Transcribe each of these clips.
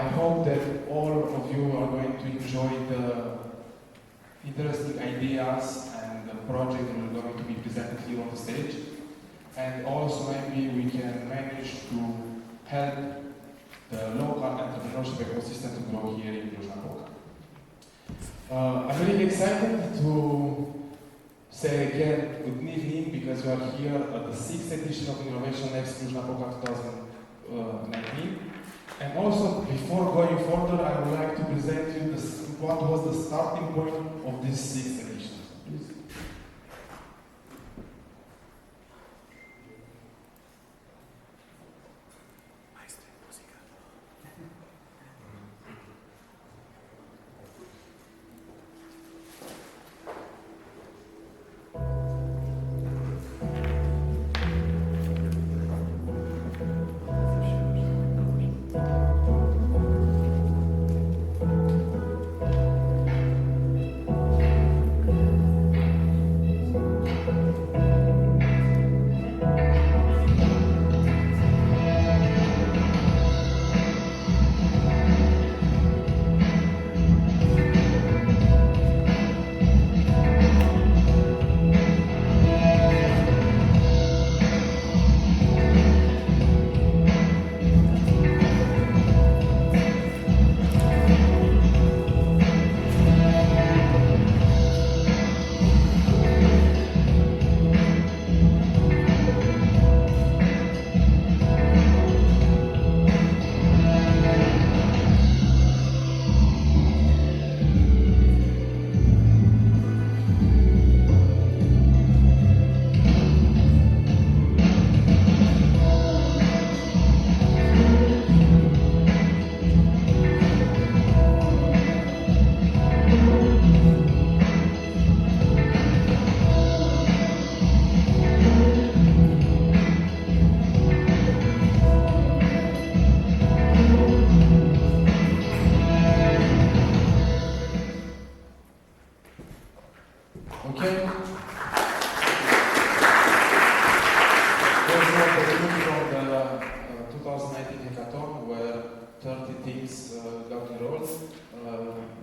hope that all of you are going to enjoy the interesting ideas and the project that are going to be presented here on the stage. And also maybe we can manage to help the local entrepreneurship ecosystem to grow here in Cluj DemoDay. I'm really excited to say again good evening because we are here at the 6th edition of InnovationLabs Cluj DemoDay 2019. And also, before going further, I would like to present you what was the starting point of this 6th edition. Please.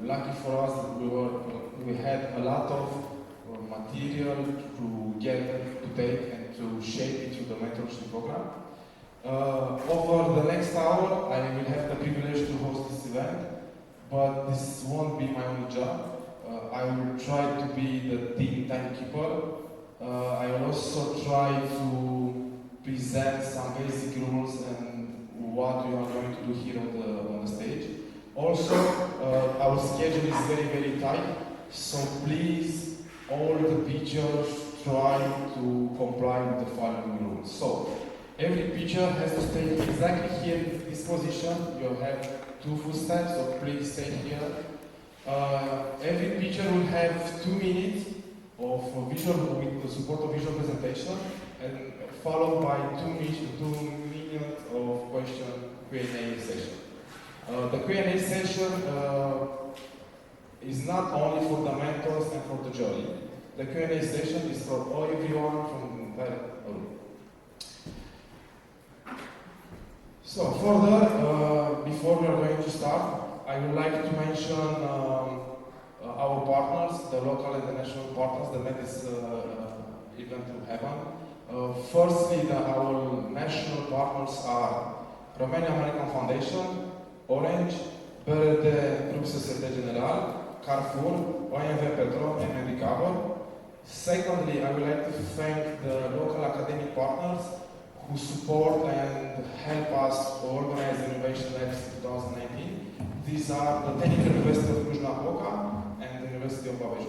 Lucky for us, we had a lot of material to gather, to take, and to shape it through the mentorship program. Over the next hour, I will have the privilege to host this event, but this won't be my only job. I will try to be the team timekeeper. I will also try to present some basic rules and what we are going to do here on the stage. Also, our schedule is very, very tight, so please, all the pitchers try to comply with the following rules. So, every pitcher has to stay exactly here in this position. You have 2 footsteps, so please stay here. Every pitcher will have 2 minutes of visual, with the support of visual presentation, and followed by 2 minutes of Q&A session. The Q&A session is not only for the mentors and for the jury. The Q&A session is for everyone from the entire room. So further, before we are going to start, I would like to mention our partners, the local and the national partners that made this event to happen. Firstly, our national partners are Romania American Foundation, Orange, BRD Group Societe Generale, Carrefour, OMV Petro, and Recover. Secondly, I would like to thank the local academic partners who support and help us to organize InnovationLabs 2019. These are the Technical University of Cluj DemoDay and the University of Cluj.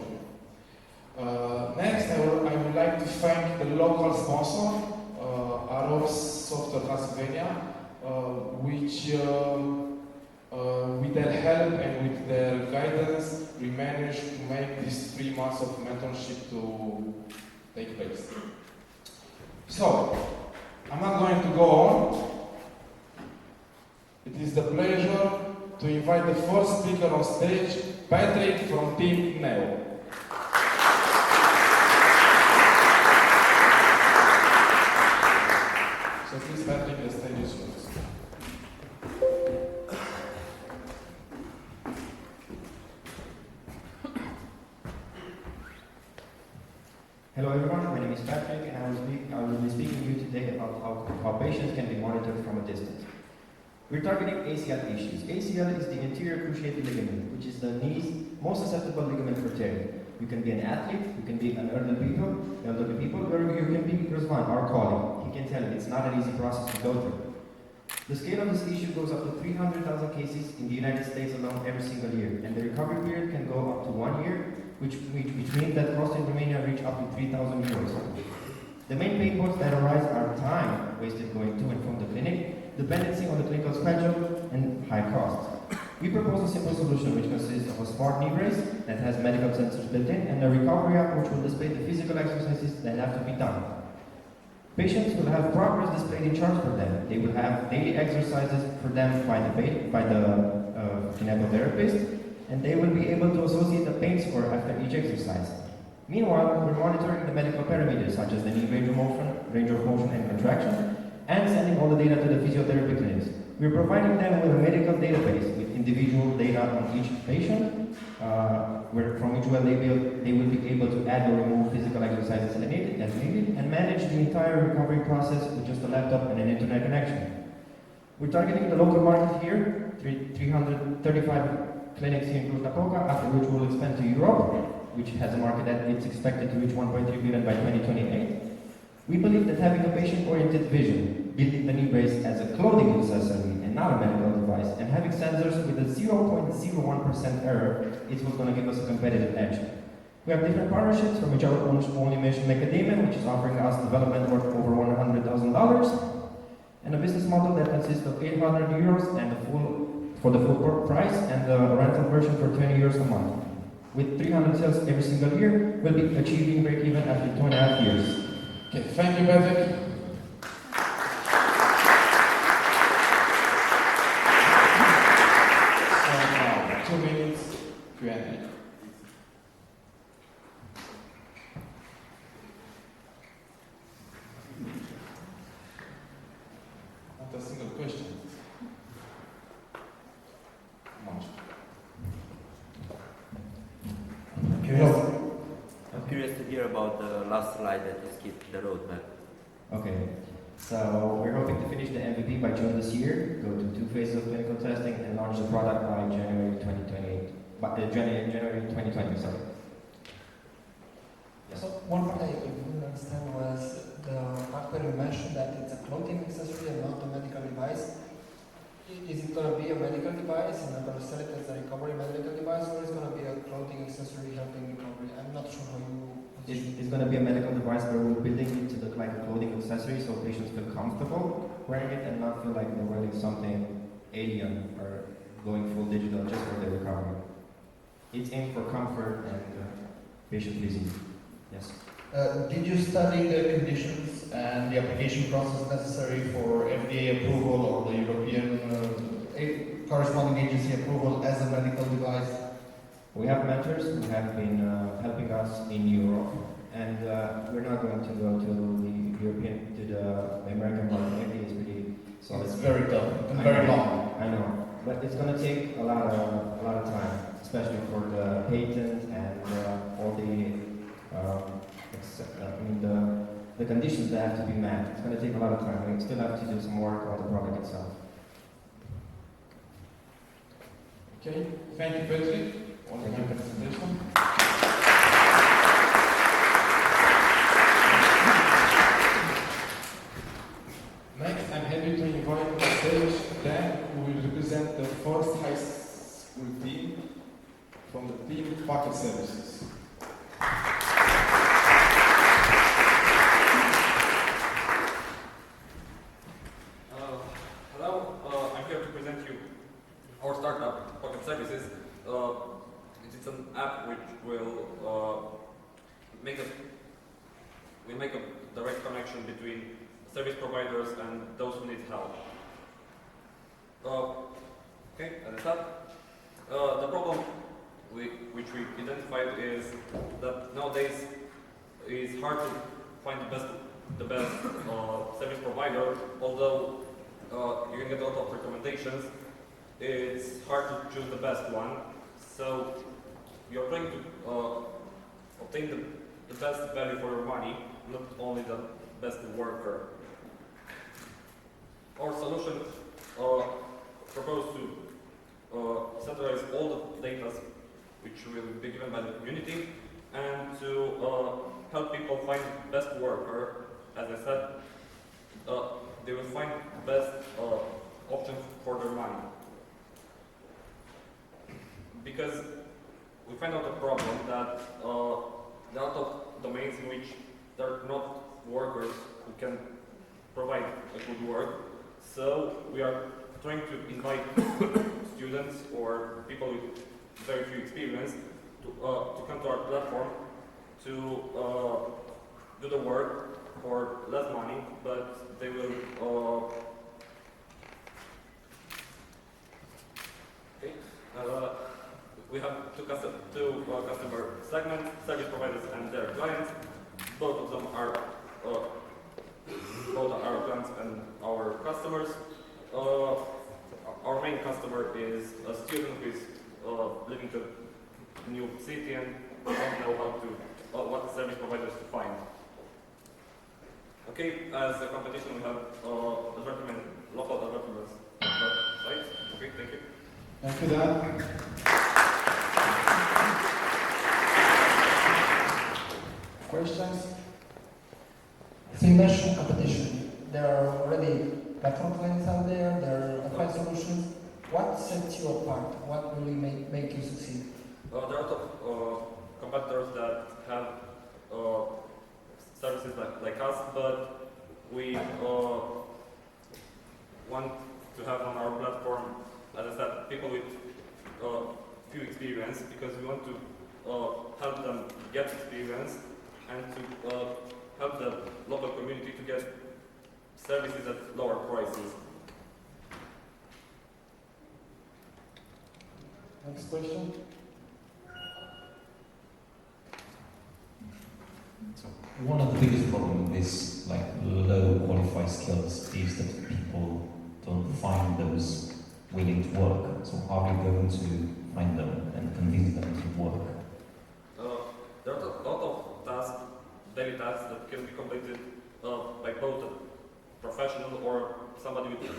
Next, I would like to thank the local sponsor, Aros Software Transylvania, which with their help and with their guidance, we managed to make these 3 months of mentorship to take place. So, I'm not going to go on. It is the pleasure to invite the first speaker on stage, Patrick from Team Neo. So please, Patrick, the stage is yours. Hello everyone, my name is Patrick and I will be speaking to you today about how patients can be monitored from a distance. We're targeting ACL issues. ACL is the anterior cruciate ligament, which is the knee's most susceptible ligament for tearing. You can be an athlete, you can be an elderly people, or you can be Rizwan, our colleague. He can tell you it's not an easy process to go through. The scale of this issue goes up to 300,000 cases in the United States alone every single year, and the recovery period can go up to 1 year, which means that costs in Romania reach up to 3,000 euros. The main pain points that arise are time wasted going to and from the clinic, dependency on the clinical schedule, and high costs. We propose a simple solution which consists of a smart knee brace that has medical sensors built in and a recovery app which will display the physical exercises that have to be done. Patients will have progress displayed in charts for them. They will have daily exercises for them by the kinetotherapist, and they will be able to associate the pain score after each exercise. Meanwhile, we're monitoring the medical parameters such as the knee range of motion and contraction, and sending all the data to the physiotherapy clinics. We're providing them with a medical database with individual data on each patient, from which they will be able to add or remove physical exercises as needed, and manage the entire recovery process with just a laptop and an internet connection. We're targeting the local market here, 335 clinics here in Cluj DemoDay, after which we'll expand to Europe, which has a market that is expected to reach 1.3 billion by 2028. We believe that having a patient-oriented vision, building the knee brace as a clothing accessory and not a medical device, and having sensors with a 0.01% error is what's going to give us a competitive edge. We have different partnerships, from which I will only mention Macadamia, which is offering us development worth over $100,000, and a business model that consists of 800 euros for the full price, and the rental version for 20 euros a month. With 300 sales every single year, we'll be achieving break-even after 2.5 years. Okay, thank you, Patrick. So now, 2 minutes Q&A. Not a single question. I'm curious to hear about the last slide that you skipped, the roadmap. Okay, so we're hoping to finish the MVP by June this year, go to 2 phases of clinical testing, and launch the product by January 2028. January 2020, sorry. Yes. So one part I didn't understand was the part where you mentioned that it's a clothing accessory and not a medical device. Is it going to be a medical device and I'm going to sell it as a recovery medical device, or is it going to be a clothing accessory helping recovery? I'm not sure how you... It's going to be a medical device, but we're building it to look like a clothing accessory so patients feel comfortable wearing it and not feel like they're wearing something alien or going full digital just for their recovery. It's aimed for comfort and patient pleasing. Yes. Did you study the conditions and the application process necessary for FDA approval or the European corresponding agency approval as a medical device? We have mentors who have been helping us in Europe, and we're not going to go to the American market. FDA is pretty solid. It's very tough and very long. I know, but it's going to take a lot of time, especially for the patent and all the conditions that have to be met. It's going to take a lot of time. We still have to do some work on the product itself. Okay, thank you, Patrick. On the presentation. Next, I'm happy to invite on stage Dan, who will represent the first high school team from the team Pocket Services. Hello, I'm here to present you our startup, Pocket Services. It's an app which will make a direct connection between service providers and those who need help. Okay, and that. The problem which we identified is that nowadays it's hard to find the best service provider. Although you can get a lot of recommendations, it's hard to choose the best one. So we are trying to obtain the best value for your money, not only the best worker. Our solution proposed to centralize all the data which will be given by the community and to help people find the best worker. As I said, they will find the best option for their money. Because we find out a problem that there are a lot of domains in which there are not workers who can provide a good work. So we are trying to invite students or people with very few experience to come to our platform to do the work for less money, but they will we have two customer segments, service providers and their clients. Both of them are both our clients and our customers. Our main customer is a student who is living in a new city and don't know how to what service providers to find. Okay, as a competition we have local advertisements sites. Okay, thank you. Thank you, Dan. Questions? So you mentioned competition. There are already platform clients out there, there are applied solutions. What sets you apart? What really make you succeed? There are a lot of competitors that have services like us, but we want to have on our platform, as I said, people with few experience, because we want to help them get experience and to help the local community to get services at lower prices. Next question? So one of the biggest problems with this, like low qualified skills, is that people don't find those willing to work. So how are you going to find them and convince them to work? There are a lot of tasks, daily tasks that can be completed by both a professional or somebody with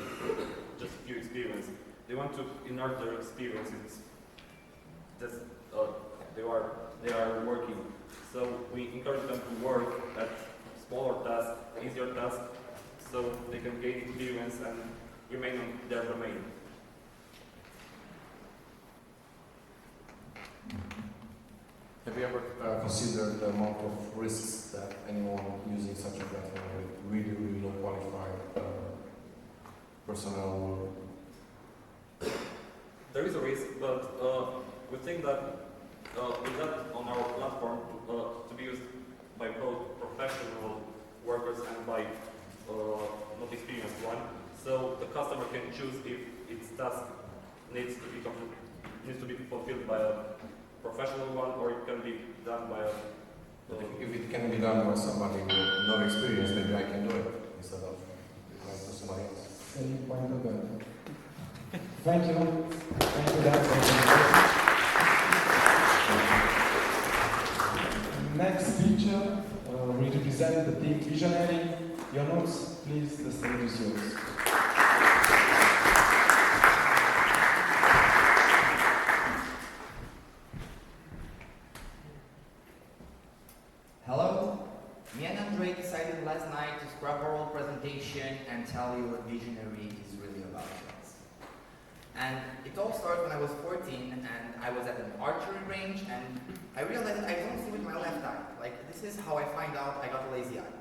just few experience. They want to enhance their experiences. That's, they are working. So we encourage them to work at smaller tasks, easier tasks, so they can gain experience and remain on their domain. Have you ever considered the amount of risks that anyone using such a platform with really, really low qualified personnel? There is a risk, but we think that with that on our platform to be used by both professional workers and by not experienced one, so the customer can choose if its task needs to be fulfilled by a professional one, or it can be done by a. But if it can be done by somebody with no experience, maybe I can do it instead of somebody else. Selling point of view. Thank you. Thank you, Dan, for the presentation. Next speaker will represent the team Visionary. Your notes, please, the stage is yours. Hello, me and Andre decided last night to scrap our old presentation and tell you what Visionary is really about to us. And it all started when I was 14 and I was at an archery range and I realized I don't see with my left eye. Like, this is how I find out I got a lazy eye.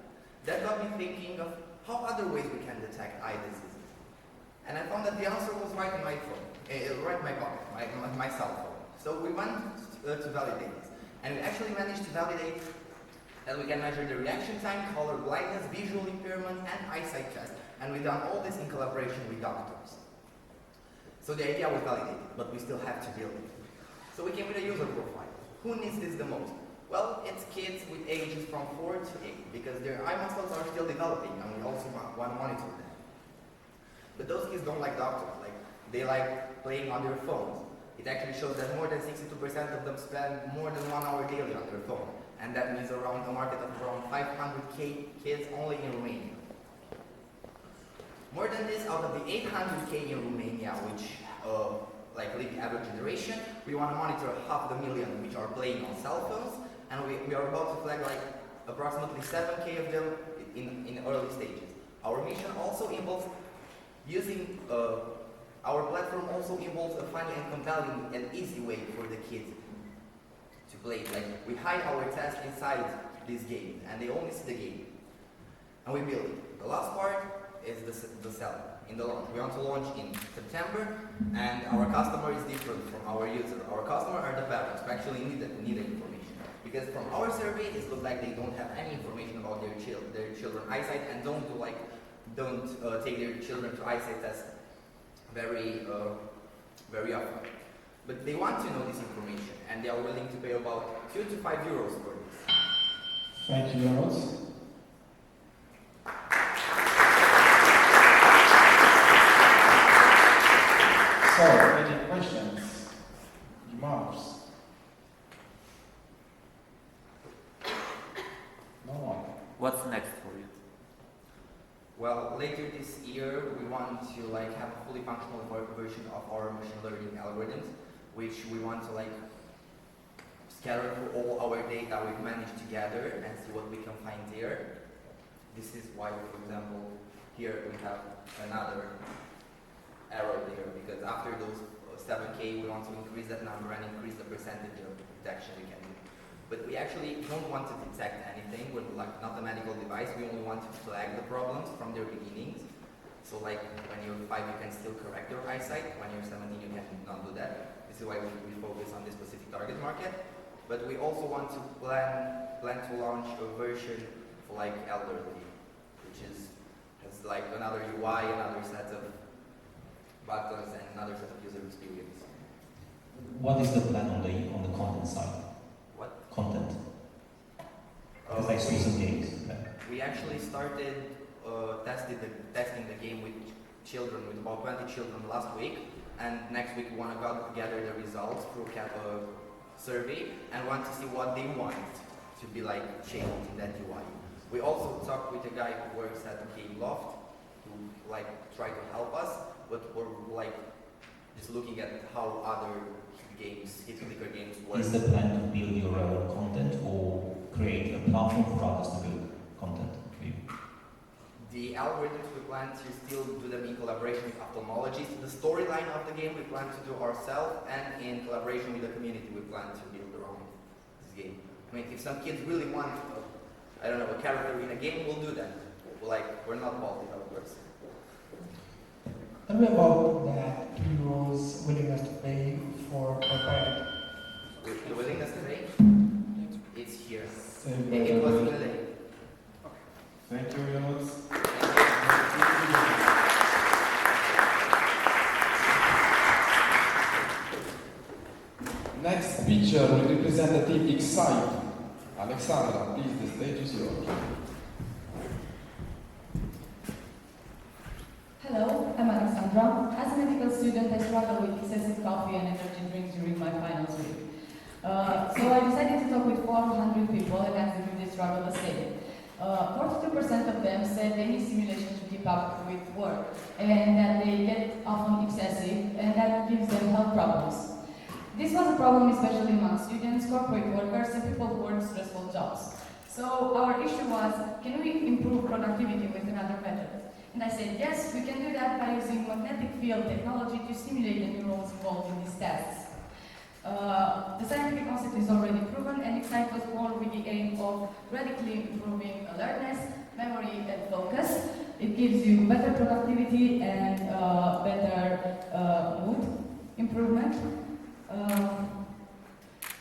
That got me thinking of how other ways we can detect eye diseases. And I found that the answer was right in my phone, right in my pocket, my cell phone. So we went to validate this. And we actually managed to validate that we can measure the reaction time, color blindness, visual impairment, and eyesight test. And we've done all this in collaboration with doctors. So the idea was validated, but we still have to build it. So we came with a user profile. Who needs this the most? Well, it's kids with ages from 4 to 8, because their eye muscles are still developing, and we also want to monitor them. But those kids don't like doctors. Like, they like playing on their phones. It actually shows that more than 62% of them spend more than 1 hour daily on their phone. and that means around a market of around 500K kids only in Romania. More than this, out of the 800K in Romania, which like live the average generation, we want to monitor 500,000 which are playing on cell phones, and we are about to flag like approximately 7K of them in early stages. Our mission also involves using our platform also involves a funny and compelling and easy way for the kids to play. Like we hide our tasks inside this game, and they only see the game, and we build it. The last part is the seller in the launch. We want to launch in September, and our customer is different from our user. Our customer are the parents who actually need the information, because from our survey it looks like they don't have any information about their children's eyesight, and don't take their children to eyesight tests very often. But they want to know this information, and they are willing to pay about 2 to 5 euros for this. Thank you very much. So, any questions? Remarks? No one. What's next for you? Well, later this year we want to have a fully functional version of our machine learning algorithms, which we want to scatter through all our data we've managed to gather and see what we can find there. This is why, for example, here we have another arrow there, because after those 7K we want to increase that number and increase the percentage of detection we can do. But we actually don't want to detect anything. We're not a medical device. We only want to flag the problems from their beginnings. So when you're 5 you can still correct your eyesight. When you're 17 you cannot do that. This is why we focus on this specific target market. But we also want to plan to launch a version for elderly, which has another UI, another set of buttons, and another set of user experience. What is the plan on the content side? What? Content. Because I saw some games. We actually started testing the game with children, with about 20 children last week, and next week we want to gather the results through a survey and want to see what they want to be changed in that UI. We also talked with a guy who works at Game Loft who try to help us, but we're just looking at how other hit clicker games work. Is the plan to build your own content or create a platform for others to build content for you? The algorithms we plan to still do them in collaboration with ophthalmologists. The storyline of the game we plan to do ourselves, and in collaboration with the community we plan to build around this game. I mean, if some kids really want, a character in a game, we'll do that. We're not ball developers. Tell me about that hero's willingness to pay for a parent. The willingness to pay? It's here. Same It was in the day. Thank you very much. Next speaker will represent the team Excite. Alexandra, please, the stage is yours. Hello, I'm Alexandra. As a medical student, I struggle with excessive coffee and energy drinks during my finals week. So I decided to talk with 400 people and ask them if they struggle the same. 42% of them said they need stimulation to keep up with work, and that they get often excessive, and that gives them health problems. This was a problem especially among students, corporate workers, and people who work stressful jobs. So our issue was, can we improve productivity with another method? And I said, yes, we can do that by using magnetic field technology to stimulate the neurons involved in these tests. The scientific concept is already proven, and Excite was born with the aim of radically improving alertness, memory, and focus. It gives you better productivity and better mood improvement.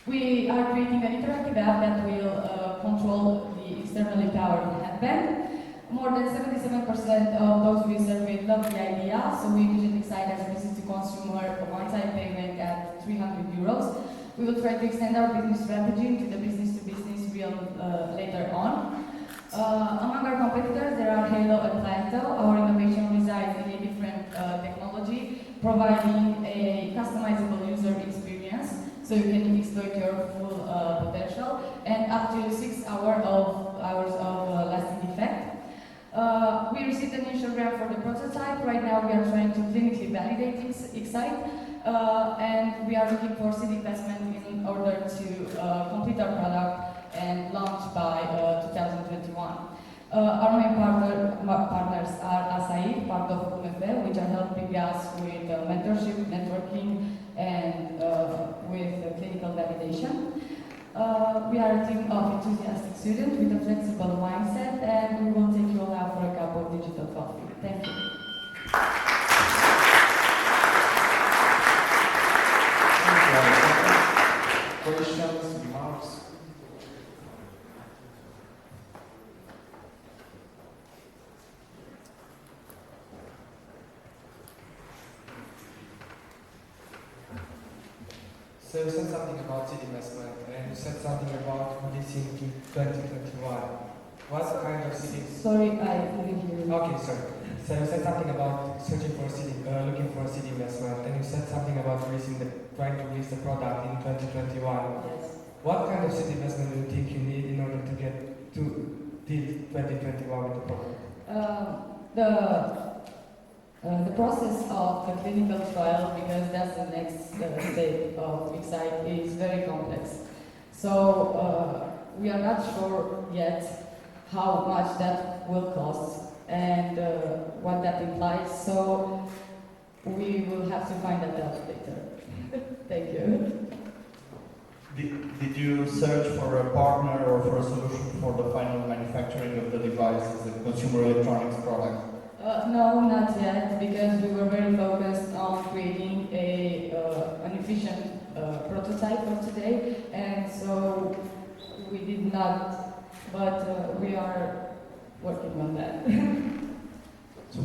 We are creating an interactive app that will control the externally powered headband. More than 77% of those we surveyed love the idea, so we envision Excite as a business-to-consumer one-time payment at 300 euros. We will try to extend our business strategy into the business-to-business realm later on. Among our competitors, there are Halo and Planto. Our innovation resides in a different technology, providing a customizable user experience so you can exploit your full potential, and up to candidate Excite, and we are looking for seed investment in order to complete our product and launch by 2021. Our main partners are Asahi, part of UMFE, which are helping us with mentorship, networking, and with clinical validation. We are a team of enthusiastic students with a flexible mindset, and we will take you all out for a cup of digital coffee. Thank you. Questions, remarks? So you said something about seed investment, and you said something about releasing to 2021. What kind of seed? Sorry, I didn't hear you. Okay, sorry. So you said something about searching for seed, looking for a seed investment, and you said something about trying to release the product in 2021. Yes. What kind of seed investment do you think you need in order to get to till 2021 with the product? The process of the clinical trial, because that's the next step of Excite, is very complex. So we are not sure yet how much that will cost and what that implies. So we will have to find that out later. Thank you. Did you search for a partner or for a solution for the final manufacturing of the device as a consumer electronics product? No, not yet, because we were very focused on creating an efficient prototype for today, and so we did not, but we are working on that. So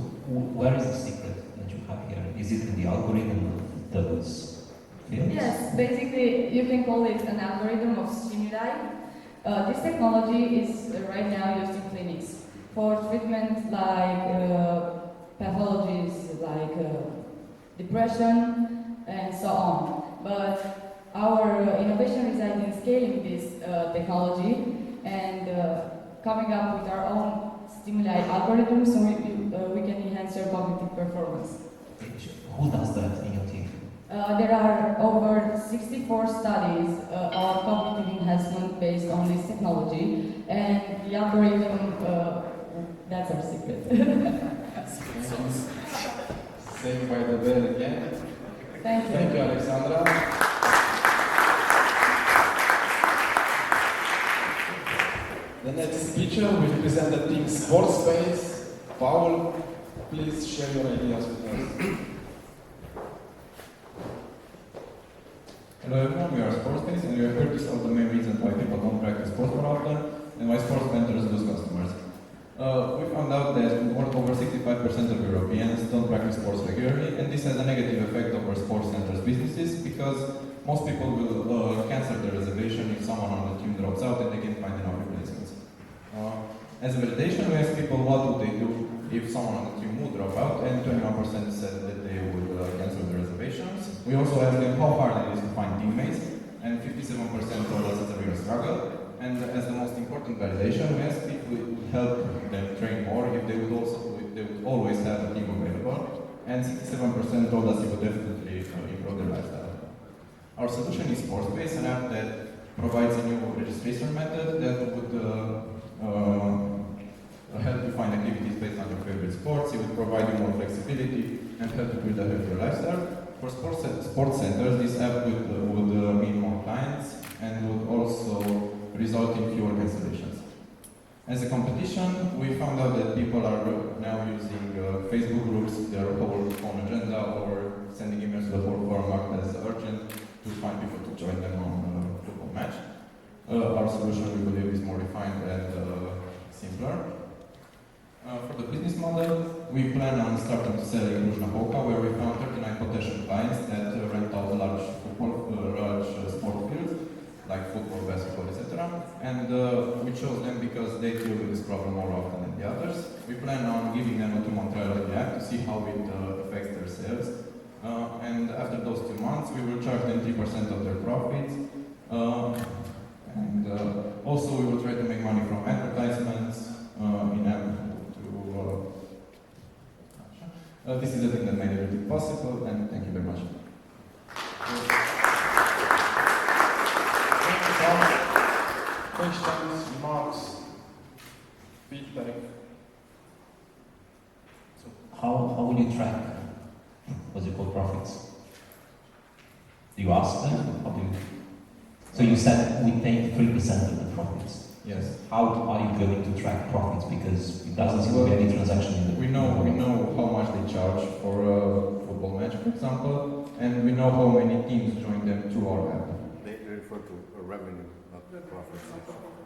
where is the secret that you have here? Is it in the algorithm of those fields? Yes, basically you can call it an algorithm of stimuli. This technology is right now used in clinics for treatment like pathologies like depression and so on. But our innovation resides in scaling this technology and coming up with our own stimuli algorithms so we can enhance your cognitive performance. Who does that in your team? There are over 64 studies of cognitive enhancement based on this technology, and the algorithm, that's our secret. Saved by the bell again. Thank you. Thank you, Alexandra. The next speaker will present the team Sports Space. Paul, please share your ideas with us. Hello everyone, we are Sports Space and we are here to solve the main reasons why people don't practice sports more often and why sports mentors lose customers. We found out that over 65% of Europeans don't practice sports regularly, and this has a negative effect over sports centers' businesses because most people will cancel their reservation if someone on the team drops out and they can't find enough replacements. As a validation, we asked people what would they do if someone on the team would drop out, and 21% said that they would cancel their reservations. We also asked them how hard it is to find teammates, and 57% told us it's a real struggle. And as the most important validation, we asked if we would help them train more, if they would always have a team available, and 67% told us it would definitely improve their lifestyle. Our solution is Sportspace, an app that provides a new registration method that would help you find activities based on your favorite sports. It would provide you more flexibility and help you build a healthier lifestyle. For sports centers, this app would mean more clients and would also result in fewer cancellations. As a competition, we found out that people are now using Facebook groups, their whole phone agenda, or sending emails to the whole forum marked as urgent to find people to join them on a football match. Our solution, we believe, is more refined and simpler. For the business model, we plan on starting to sell in Cluj DemoDay, where we found 39 potential clients that rent out large sport fields, like football, basketball, etc. And we chose them because they deal with this problem more often than the others. We plan on giving them a 2-month trial of the app to see how it affects their sales. And after those 2 months, we will charge them 3% of their profits. Also, we will try to make money from advertisements in app. This is the thing that made everything possible, and thank you very much. Thank you, Tom. Questions, remarks, feedback? How will you track, what's it called, profits? Do you ask them? How do you? So you said we take 3% of the profits. Yes. How are you going to track profits? Because it doesn't seem to be any transaction in the. We know how much they charge for a football match, for example, and we know how many teams join them through our app. They refer to a revenue, not profits.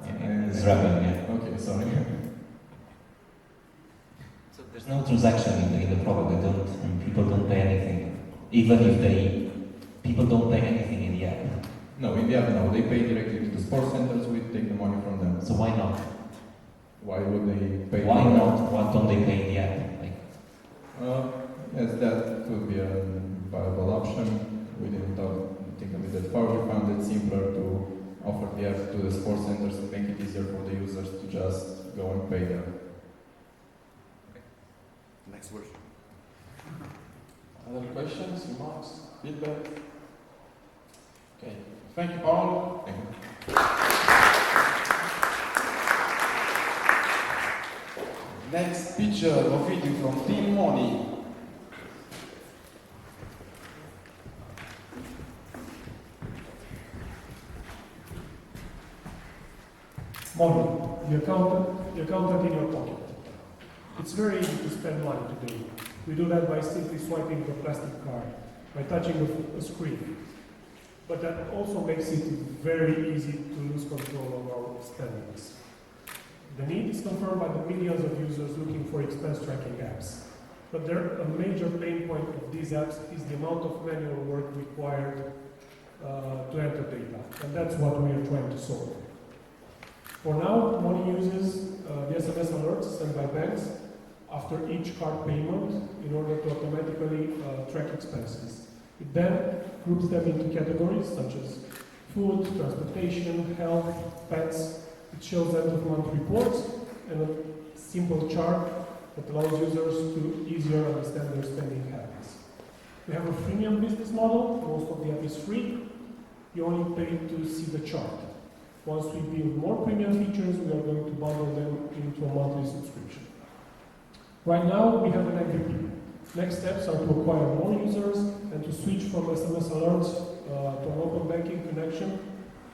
Yeah, it's revenue, yeah. Okay, sorry. So there's no transaction in the product. They don't, and people don't pay anything. Even if people don't pay anything in the app. No, in the app, no. They pay directly to the sports centers. We take the money from them. So why not? Why would they pay? Why not? Why don't they pay in the app? Like, yes, that could be a viable option. We didn't think of it that far. We found it simpler to offer the app to the sports centers to make it easier for the users to just go and pay there. Next version. Other questions, remarks, feedback? Okay. Thank you, Paul. Thank you. Next picture or video from Team Money. Money, the accountant in your pocket. It's very easy to spend money today. We do that by simply swiping the plastic card, by touching a screen. But that also makes it very easy to lose control of our spendings. The need is confirmed by the millions of users looking for expense tracking apps. But a major pain point of these apps is the amount of manual work required to enter data. And that's what we are trying to solve. For now, Money uses the SMS alerts sent by banks after each card payment in order to automatically track expenses. It then groups them into categories such as food, transportation, health, pets. It shows end-of-month reports and a simple chart that allows users to easier understand their spending habits. We have a freemium business model. Most of the app is free. You only pay to see the chart. Once we build more premium features, we are going to bundle them into a monthly subscription. Right now, we have an MVP. Next steps are to acquire more users and to switch from SMS alerts to an open banking connection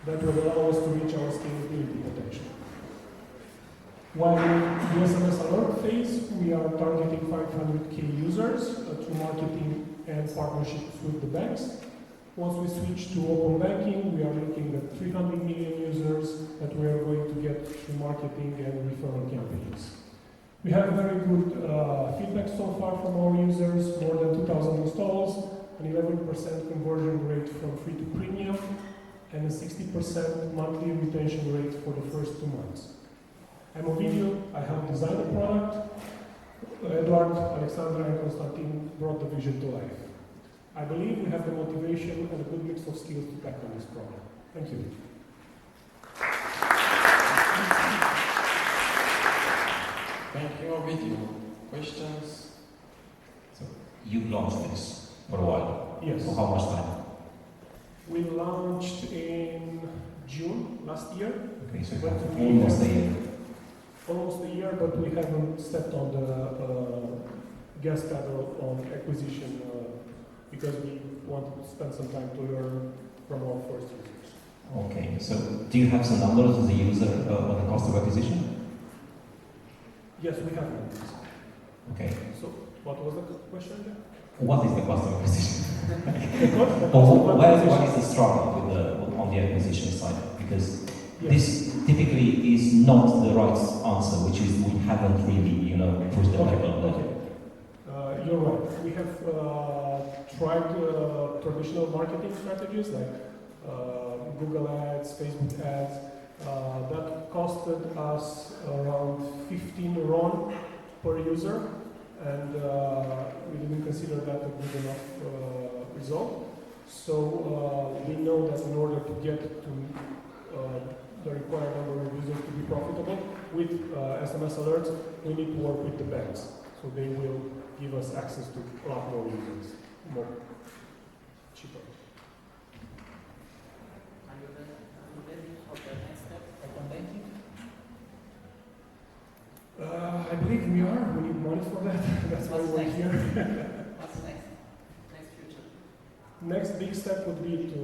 that will allow us to reach our scalability potential. While in the SMS alert phase, we are targeting 500K users through marketing and partnerships with the banks. Once we switch to open banking, we are looking at 300 million users that we are going to get through marketing and referral campaigns. We have very good feedback so far from our users, more than 2,000 installs, an 11% conversion rate from free to premium, and a 60% monthly retention rate for the first 2 months. I'm Ovidio, I helped design the product. Eduard, Alexandra, and Konstantin brought the vision to life. I believe we have the motivation and a good mix of skills to tackle this problem. Thank you. Thank you, Ovidio. Questions? so you've launched this for a while. Yes. For how much time? We launched in June last year. Okay, so But we almost a have- year. Almost a year, but we haven't stepped on the gas pedal on acquisition because we wanted to spend some time to learn from our first users. Okay, so do you have some numbers as a user on the cost of acquisition? Yes, we have numbers. Okay. So, what was the question again? What is the cost of acquisition? The cost of What acquisition. is the struggle on the acquisition side? Because Yes. this typically is not the right answer, which is we haven't really, pushed the pedal on that. Okay. You're right. We have tried traditional marketing strategies like Google Ads, Facebook Ads. That costed us around 15 RON per user, and we didn't consider that a good enough result. So we know that in order to get to the required number of users to be profitable with SMS alerts, we need to work with the banks. So they will give us access to a lot more users, more cheaper. Are you ready for the next step, open banking? I believe we are. We need money for that. That's why What's we're next? here. What's next? Next future? Next big step would be to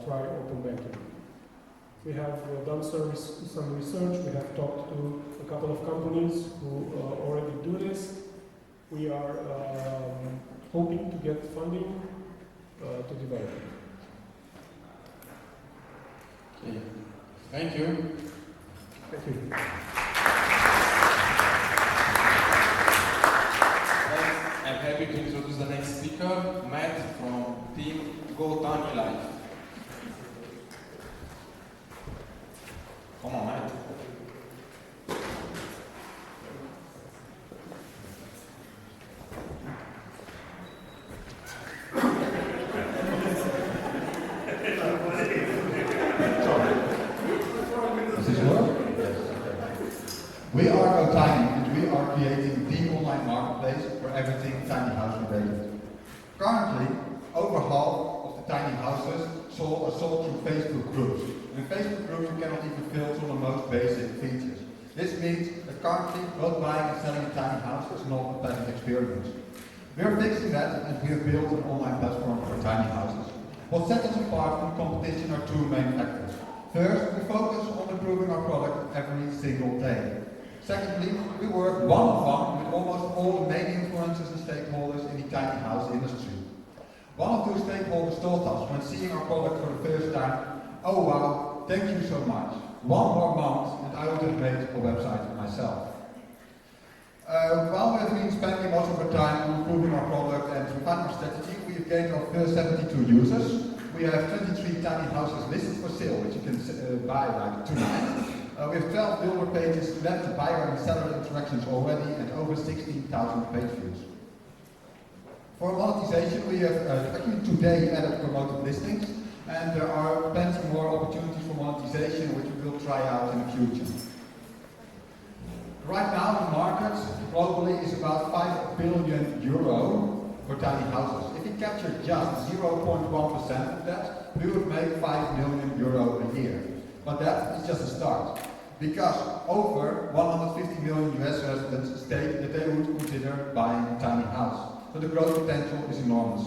try open banking. We have done some research. We have talked to a couple of companies who already do this. We are hoping to get funding to develop it. Okay. Thank you. Thank you. I'm happy to introduce the next speaker, Matt from team Go Tiny Life. Come on, Matt. Does this work? We are Go Tiny, and we are creating the online marketplace for everything tiny house related. Currently, over half of the tiny houses are sold through Facebook groups. In Facebook groups, you cannot even filter the most basic features. This means that currently, both buying and selling a tiny house is not a pleasant experience. We are fixing that, and we have built an online platform for tiny houses. What sets us apart from competition are two main factors. First, we focus on improving our product every single day. Secondly, we work one-on-one with almost all the main influencers and stakeholders in the tiny house industry. One of those stakeholders told us when seeing our product for the first time, "Oh wow, thank you so much. One more month and I would have made a website myself." While we have been spending most of our time on improving our product and refining our strategy, we have gained our first 72 users. We have 23 tiny houses listed for sale, which you can buy like tonight. We have 12 builder pages, 11 buyer and seller interactions already, and over 16,000 page views. For monetization, we have actually today added promoted listings, and there are plenty more opportunities for monetization, which we will try out in the future. Right now, the market globally is about €5 billion for tiny houses. If we capture just 0.1% of that, we would make €5 million a year. But that is just a start, because over 150 million US residents state that they would consider buying a tiny house. So the growth potential is enormous.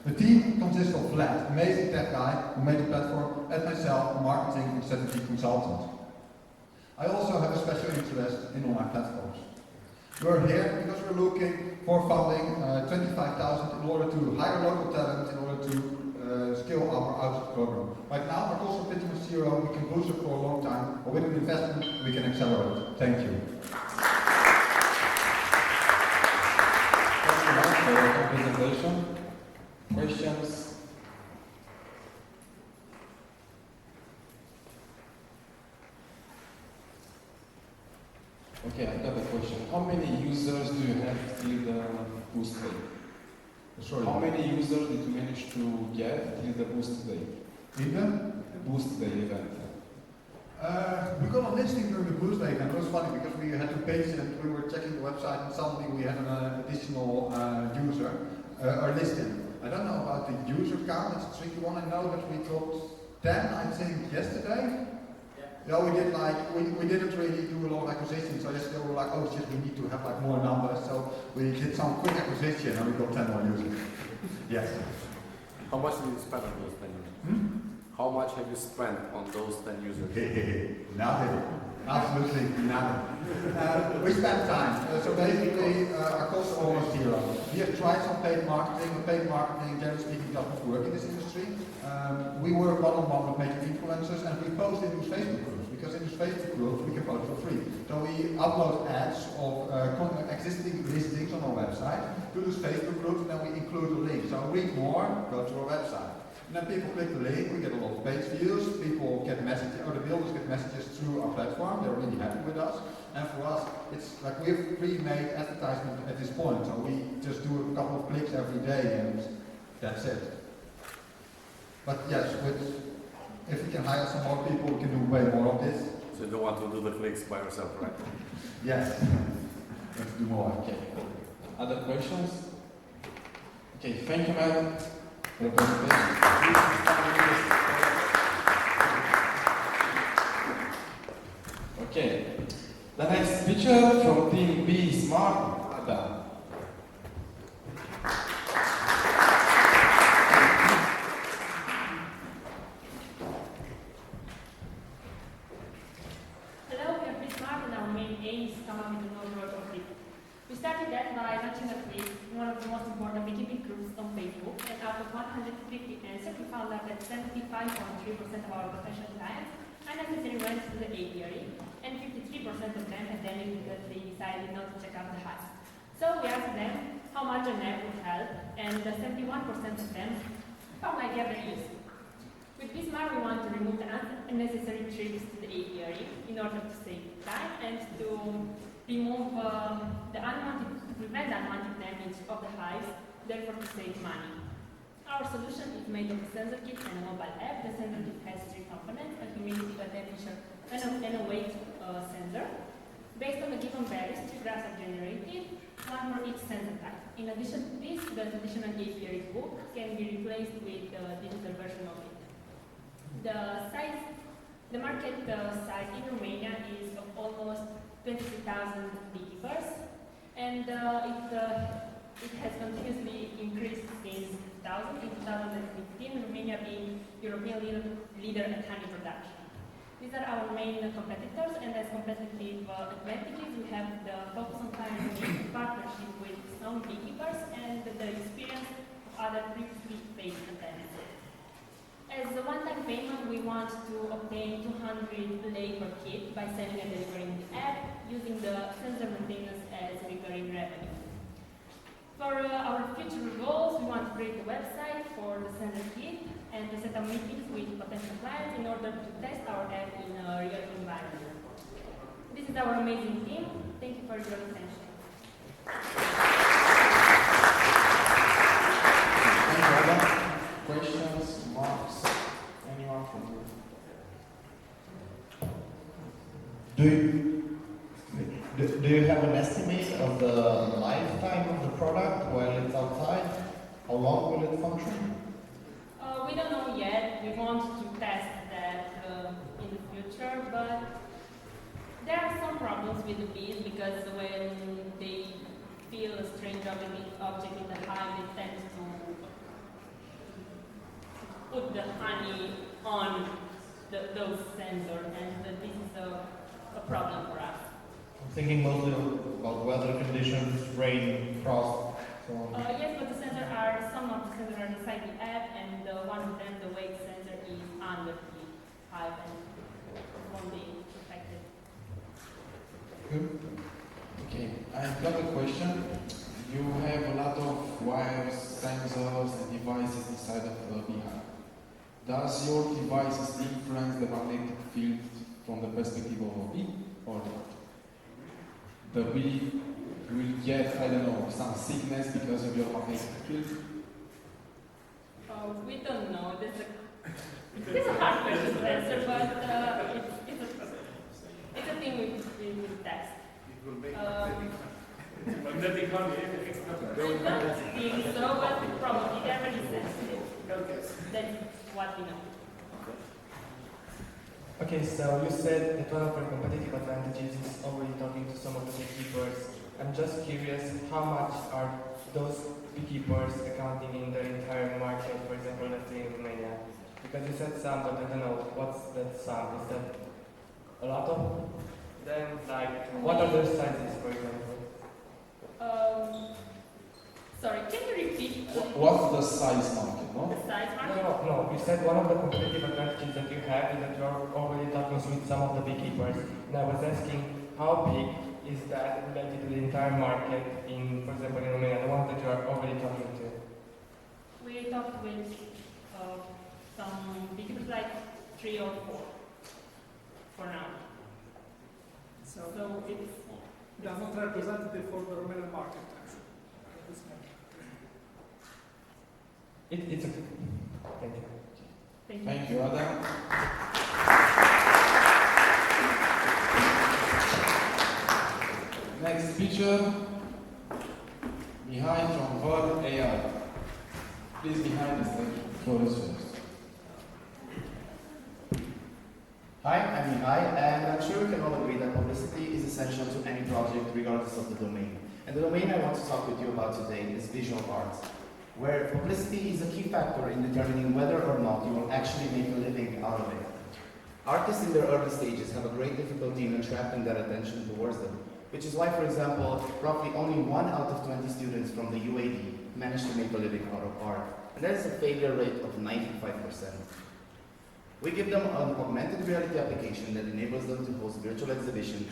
The team consists of Vlad, amazing tech guy who made the platform, and myself, a marketing and strategy consultant. I also have a special interest in online platforms. We're here because we're looking for funding, 25,000 in order to hire local talent, in order to scale up our outreach program. Right now, we're also pitching with zero, we can boost it for a long time, but with an investment, we can accelerate. Thank you. Thank you much for your presentation. Questions? Okay, I've got a question. How many users do you have till the boost day? Sorry. How many users did you manage to get till the boost day? In the boost day event? We got a listing during the boost day, and it was funny because we had to page and we were checking the website, and suddenly we had an additional user or listing. I don't know about the user count, it's a tricky one. I know that we got 10, I think, yesterday. Yeah, we did we didn't really do a lot of acquisitions, so yesterday we were like, oh shit, we need to have like more numbers, so we did some quick acquisition and we got 10 more users. Yes. How much did you spend on those 10 users? How much have you spent on those 10 users? Nothing. Absolutely nothing. We spent time. So basically, our costs are almost zero. We have tried some paid marketing, but paid marketing, generally speaking, doesn't work in this industry. We work one-on-one with major influencers, and we post in those Facebook groups, because in those Facebook groups we can post for free. So we upload ads of existing listings on our website to those Facebook groups, and then we include a link. So read more, go to our website. And then people click the link, we get a lot of page views, people get messages, or the builders get messages through our platform, they're really happy with us. And for us, it's like we've pre-made advertisement at this point, so we just do a couple of clicks every day and that's it. But yes, if we can hire some more people, we can do way more of this. So you don't want to do the clicks by yourself, right? Yes. let's do more. Okay. Other questions? Okay, thank you, madam, for the presentation. Okay. The next picture from Team B Smart, Adam. Hello, we are Chris Mark, and our main aim is to come up with a new approach of beekeeping. We started that by launching a quiz in one of the most important beekeeping groups on Facebook, and out of 150 answers, we found out that 75.3% of our potential clients unnecessarily went to the apiary, and 53% of them had damage because they decided not to check out the hives. So we asked them how much an app would help, and 71% of them found like very useful. With Bismarck, we want to remove the unnecessary trips to the apiary in order to save time and to remove to prevent the unwanted damage of the hives, therefore to save money. Our solution is made of a sensor kit and a mobile app. The sensor kit has 3 components: a humidity, a temperature, and a weight sensor. Based on the given values, 2 graphs are generated, 1 for each sensor type. In addition to this, the traditional apiary book can be replaced with a digital version of it. The market size in Romania is of almost 22,000 beekeepers, and it has continuously increased since 2000. In 2015, Romania being European leader at honey production. These are our main competitors, and as competitive advantages, we have the focus on client partnership with some beekeepers and the experience of other previously faced attempts. As a one-time payment, we want to obtain 200 lei per kit by selling and delivering the app, using the sensor maintenance as recurring revenue. For our future goals, we want to create a website for the sensor kit and to set up meetings with potential clients in order to test our app in a real environment. This is our amazing team. Thank you for your attention. Questions, remarks? Anyone from you? Do you have an estimate of the lifetime of the product while it's outside? How long will it function? We don't know yet. We want to test that in the future, but there are some problems with the bees because when they feel a strange object in the hive, they tend to put the honey on those sensors, and this is a problem for us. I'm thinking mostly about weather conditions, rain, frost, so on. Yes, but some of the sensors are inside the app, and one of them, the weight sensor, is under the hive and won't be affected. Good. Okay, I've got a question. You have a lot of wires, sensors, and devices inside of the beehive. Does your devices influence the magnetic field from the perspective of a bee, or not? The bee will get, I don't know, some sickness because of your magnetic field? We don't know. It's a hard question to answer, but it's a thing we will test. Magnetic honey, I don't think so, but probably they're very sensitive. That's what we know. Okay, so you said that one of your competitive advantages is already talking to some of the beekeepers. I'm just curious, how much are those beekeepers accounting in the entire market, for example, let's say in Romania? Because you said some, but I don't know, what's that sum? Is that a lot of them? Like, what are their sizes, for example? Sorry, can you repeat? What's the size market, no? The size market? No. You said one of the competitive advantages that you have is that you are already talking with some of the beekeepers. And I was asking, how big is that related to the entire market in, for example, in Romania, the ones that you are already talking to? We talked with some beekeepers, like 3 or 4 for now. So it's... They are not representative for the Romanian market, actually. It's okay. Thank you. Thank you, Adam. Next speaker, Mihai from World AI. Please, Mihai, the stage. Floor is yours. Hi, I'm Mihai, and I'm sure we can all agree that publicity is essential to any project regardless of the domain. And the domain I want to talk with you about today is visual arts, where publicity is a key factor in determining whether or not you will actually make a living out of it. Artists in their early stages have a great difficulty in attracting that attention towards them, which is why, for example, roughly only 1 out of 20 students from the UAD manage to make a living out of art, and that is a failure rate of 95%. We give them an augmented reality application that enables them to host virtual exhibitions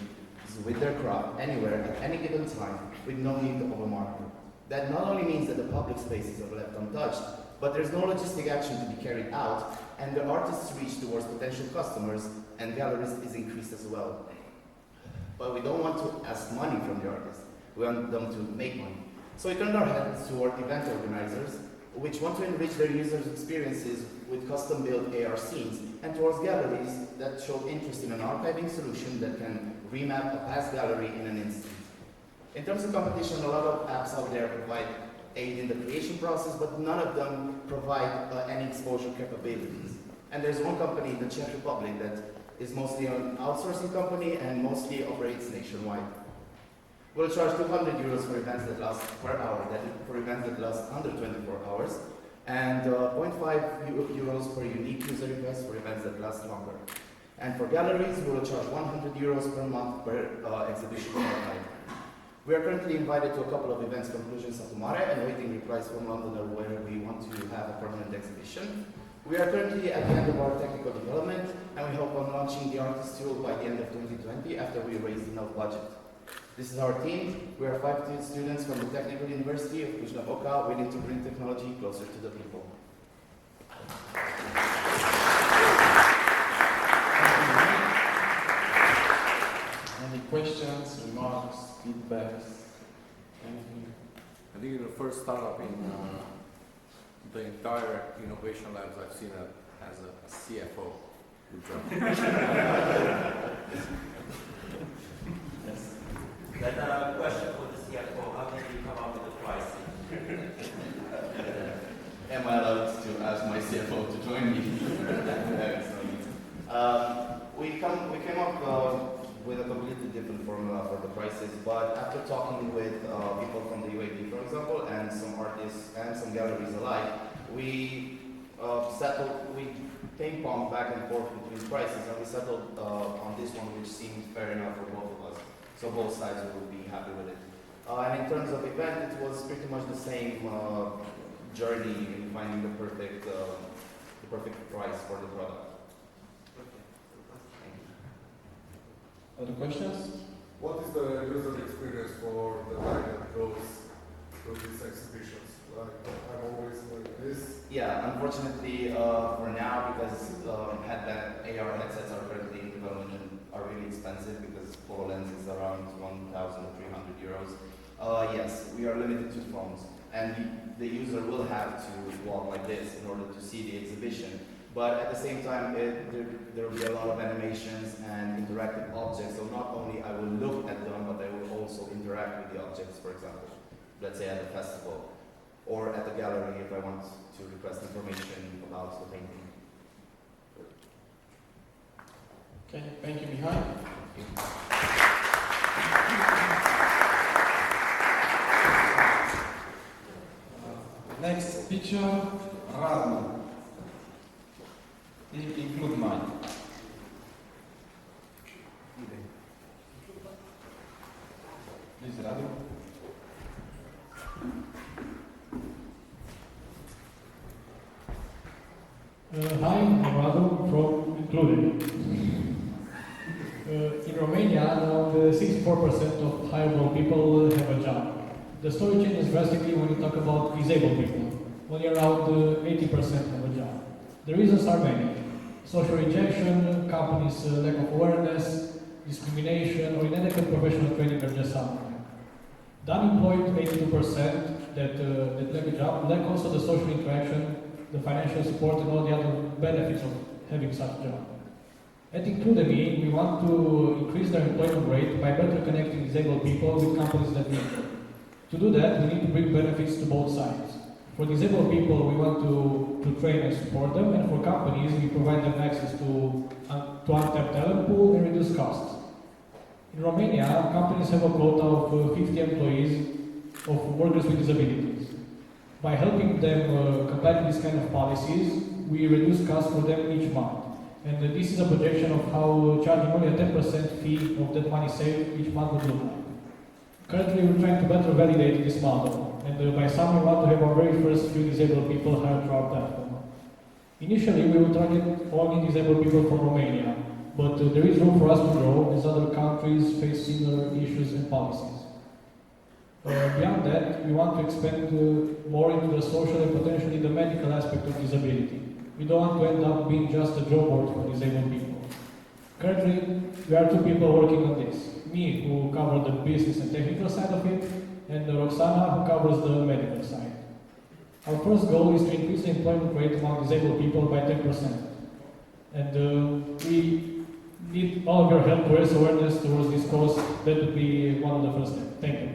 with their craft anywhere at any given time with no need of a marker. That not only means that the public spaces are left untouched, but there's no logistic action to be carried out, and the artist's reach towards potential customers and galleries is increased as well. But we don't want to ask money from the artists. We want them to make money. So we turned our heads toward event organizers, which want to enrich their users' experiences with custom-built AR scenes, and towards galleries that show interest in an archiving solution that can remap a past gallery in an instant. In terms of competition, a lot of apps out there provide aid in the creation process, but none of them provide any exposure capabilities. And there's one company in the Czech Republic that is mostly an outsourcing company and mostly operates nationwide. We'll charge 200 euros for events that last per hour, for events that last under 24 hours, and 0.5 euros per unique user request for events that last longer. And for galleries, we will charge 100 euros per month per exhibition archive. We are currently invited to a couple of events from Cluj DemoDay and waiting replies from London where we want to have a permanent exhibition. We are currently at the end of our technical development, and we hope on launching the artist tool by the end of 2020 after we raise enough budget. This is our team. We are 5 students from the Technical University of Cluj DemoDay, willing to bring technology closer to the people. Any questions, remarks, feedbacks, anything? I think you're the first startup in the entire InnovationLabs I've seen that has a CFO. Good job. Yes. Then a question for the CFO, how did you come up with the pricing? Am I allowed to ask my CFO to join me? We came up with a completely different formula for the prices, but after talking with people from the UAD, for example, and some artists and some galleries alike, we ping-ponged back and forth between prices, and we settled on this one, which seemed fair enough for both of us. So both sides will be happy with it. And in terms of event, it was pretty much the same journey in finding the perfect price for the product. Other questions? What is the user experience for the guy that goes to these exhibitions? Like, I'm always like this. Yeah, unfortunately, for now, because AR headsets are currently in development and are really expensive because HoloLens is around 1,300 euros. Yes, we are limited to phones, and the user will have to walk like this in order to see the exhibition. But at the same time, there will be a lot of animations and interactive objects. So not only I will look at them, but I will also interact with the objects. For example, let's say at a festival or at the gallery if I want to request information about the painting. Okay, thank you, Mihai. Next speaker, Radu. Include mine. Please, Radu. Hi, I'm Radu from Cluj. In Romania, around 64% of hireable people have a job. The story changes drastically when you talk about disabled people. Only around 80% have a job. The reasons are many. Social rejection, companies' lack of awareness, discrimination, or inadequate professional training are just some. The unemployed 82% that lack a job lack also the social interaction, the financial support, and all the other benefits of having such a job. At Cluj DemoDay, we want to increase their employment rate by better connecting disabled people with companies that need them. To do that, we need to bring benefits to both sides. For disabled people, we want to train and support them, and for companies, we provide them access to untapped talent pool and reduce costs. In Romania, companies have a quota of 50 employees of workers with disabilities. By helping them comply with these kind of policies, we reduce costs for them each month. And this is a projection of how charging only a 10% fee of that money saved each month would look like. Currently, we're trying to better validate this model, and by summer we want to have our very first few disabled people hired through our platform. Initially, we will target only disabled people from Romania, but there is room for us to grow as other countries face similar issues and policies. Beyond that, we want to expand more into the social and potentially the medical aspect of disability. We don't want to end up being just a job board for disabled people. Currently, we are 2 people working on this. Me, who covers the business and technical side of it, and Roxana, who covers the medical side. Our first goal is to increase the employment rate among disabled people by 10%. And we need all of your help to raise awareness towards this cause. That would be one of the first steps. Thank you.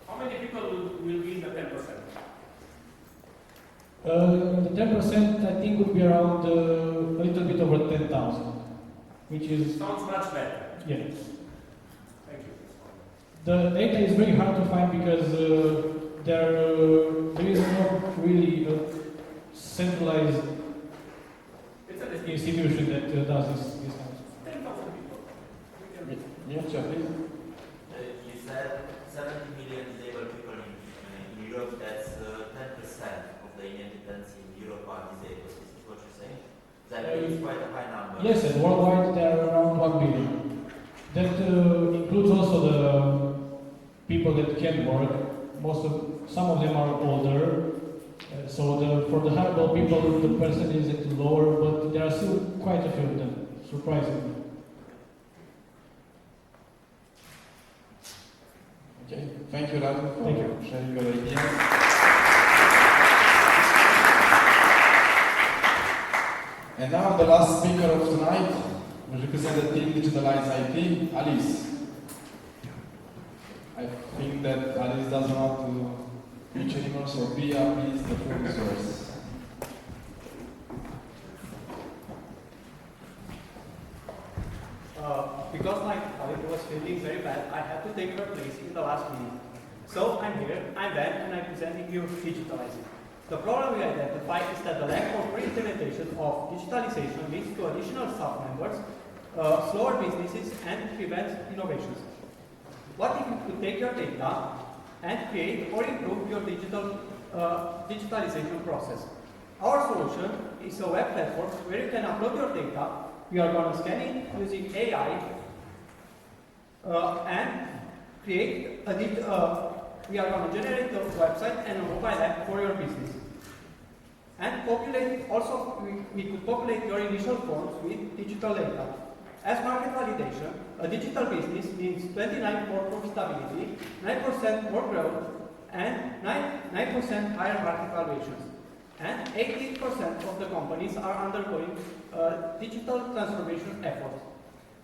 How many people will be in the 10%? The 10% I think would be around a little bit over 10,000, which is... Sounds much better. Yes. Thank you. The data is very hard to find because there is not really a centralized institution that does this kind of stuff. 10,000 people. Yeah, sure, please. You said 70 million disabled people in Europe. That's 10% of the inhabitants in Europe are disabled. Is this what you're saying? That is quite a high number. Yes, and worldwide there are around 1 billion. That includes also the people that can work. Some of them are older. So for the hireable people, the percentage is lower, but there are still quite a few of them, surprisingly. Okay, thank you, Radu, for sharing your ideas. And now the last speaker of tonight will represent the team Digitalize IT, Alice. I think that Alice doesn't want to reach anymore, so Pia, please, the floor is yours. Because my colleague was feeling very bad, I had to take her place in the last meeting. So I'm here, I'm Ben, and I'm presenting you digitalizing. The problem we identify is that the lack of pre-implementation of digitalization leads to additional staff members, slower businesses, and prevents innovations. What if you could take your data and create or improve your digitalization process? Our solution is a web platform where you can upload your data. We are going to scan it using AI and create we are going to generate a website and a mobile app for your business. And populate, also we could populate your initial forms with digital data. As market validation, a digital business means 29% more profitability, 9% more growth, and 9% higher market valuations. And 18% of the companies are undergoing digital transformation efforts.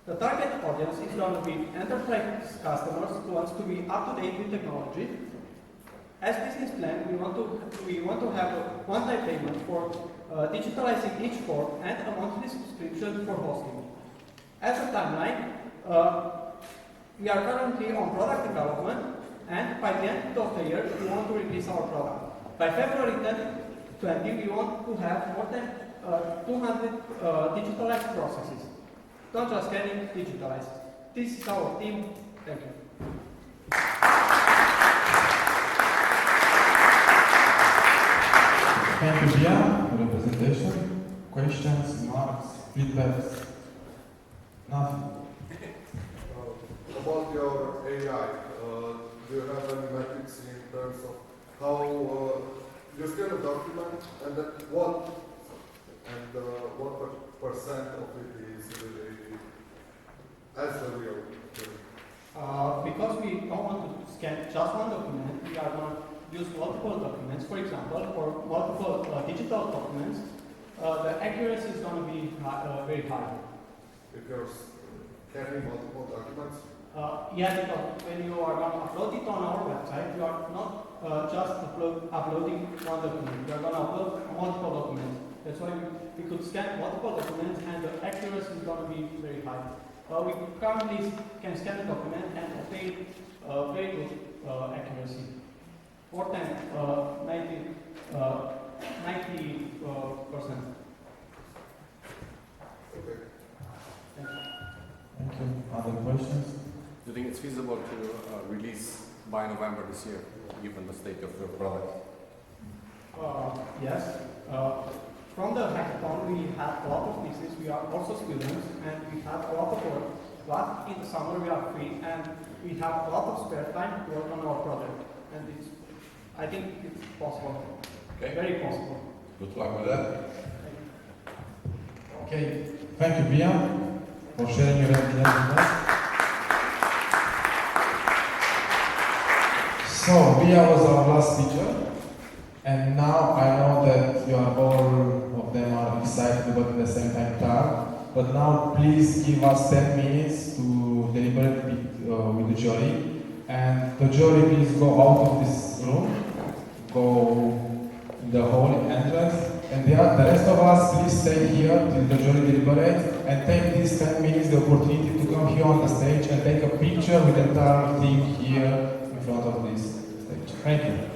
The target audience is going to be enterprise customers who want to be up to date with technology. As business plan, we want to have a one-time payment for digitalizing each form and a monthly subscription for hosting. As a timeline, we are currently on product development, and by the end of the year, we want to release our product. By February 2020, we want to have more than 200 digitalized processes. Don't just scan it, digitalize. This is our team. Thank you. Thank you, Pia, for the presentation. Questions, remarks, feedbacks? Nothing. About your AI, do you have any metrics in terms of how you scan a document and then what percent of it is really as a real thing? Because we don't want to scan just one document, we are going to use multiple documents. For example, for multiple digital documents, the accuracy is going to be very high. Because carrying multiple documents? Yeah, because when you are going to upload it on our website, you are not just uploading one document, you are going to upload multiple documents. That's why we could scan multiple documents and the accuracy is going to be very high. We currently can scan the document and obtain very good accuracy. More than 90%. Okay. Thank you. Other questions? Do you think it's feasible to release by November this year, given the state of the product? Yes. From the hackathon, we have a lot of pieces. We are also students, and we have a lot of work. But in the summer, we are free, and we have a lot of spare time to work on our project. And I think it's possible. Okay. Very possible. Good luck with that. Okay. Thank you, Bia, for sharing your ideas with us. So, Bia was our last speaker. And now I know that you are all of them are excited but at the same time tired. But now please give us 10 minutes to deliberate with the jury. And the jury, please go out of this room, go in the hall entrance. And the rest of us, please stay here till the jury deliberates and take these 10 minutes the opportunity to come here on the stage and take a picture with the entire team here in front of this stage. Thank you.